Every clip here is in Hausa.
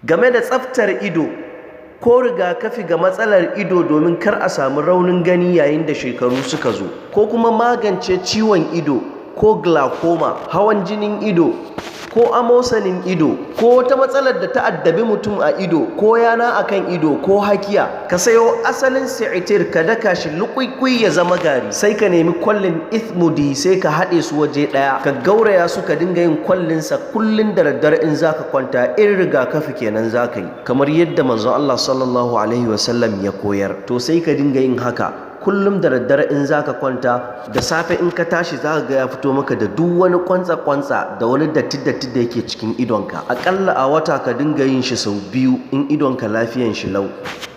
game da tsaftar ido ko rigakafi ga matsalar ido domin kar a samu raunin gani yayin da shekaru suka zo, ko kuma magance ciwon ido ko glaucoma, hawan jinin ido ko amosanin ido ko wata matsalar da ta addabi mutum a ido ko yana akan ido ko hakiya, ka sayo asalin si'itir ka daka shi luƙuiƙui ya zama gari, sai ka nemi kwallin ithmudi sai ka haɗe su waje ɗaya ka gauraya su ka dinga yin kwallinsa kullun da daddare in zaka kwanta. irin rigakafi kenan zaka yi kamar yadda manzon Allah sallallahu alaihi wasallam ya koyar. To sai ka dinga yin haka kullum da daddare in zaka kwanta, da safe in ka tashi zaka ga ya fito maka da duk wani kwantsa da wani datti da yake cikin idonka. Akalla a wata ka dinga yin shi sau 2 in idonka lafiyan shi lau.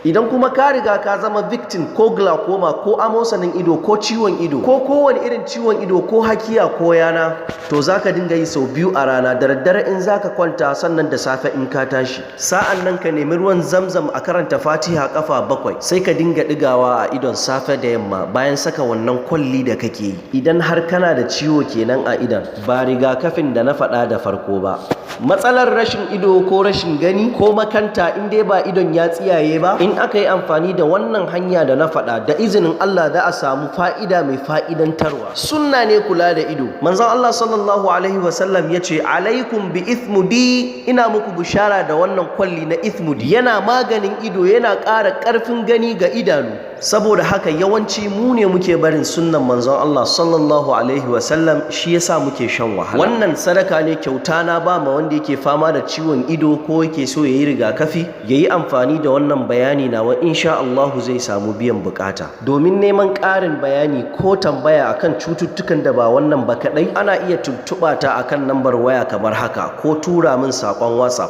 Idan kuma ka riga ka zama victim ko glaucoma ko amosanin ido ko ciwon ido ko kowane irin ciwon ido ko hakiya ko yana, to zaka dinga yi sau 2 a rana, da daddare in zaka kwanta sannan da safe in ka tashi. Sa'an nan ka nemi ruwan zamzam a karanta Fatiha kafa 7 sai ka dinga digawa a idon safe da yamma bayan saka wannan kwalli da kake yi. Idan har kana da ciwo kenan a idon, ba rigakafin da na faɗa da farko ba. Matsalar rashin ido ko rashin gani ko makanta in dai ba idon ya tsiyaye ba, in aka yi amfani da wannan hanya da na faɗa, da izinin Allah za a samu fa'ida mai fa'idantarwa. Sunna ne kula da ido. Manzon Allah sallallahu alaihi wasallam ya ce, alaikum bi ithmudi, ina muku bishara da wannan kwalli na ithmudi, yana maganin ido, yana ƙara ƙarfin gani ga idanu. Saboda haka yawanci mu ne muke barin sunnan manzon Allah sallallahu alaihi wasallam, shi yasa muke shan wahala. Wannan sadaka ne kyauta na ba ma wanda yake fama da ciwon ido ko yake so yayi rigakafi, yayi amfani da wannan bayani nawa, insha Allah zai samu biyan bukata. Domin neman ƙarin bayani ko tambaya akan cututtukan da ba wannan ba kadai, ana iya tuntuɓa ta akan lambar waya kamar haka ko tura min saƙon WhatsApp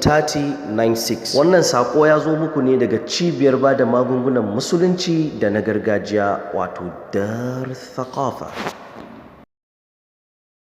08103373096. Wannan saƙo ya zo muku ne daga cibiyar bada magungunan musulunci da na gargajiya, wato Dar Thaqafa.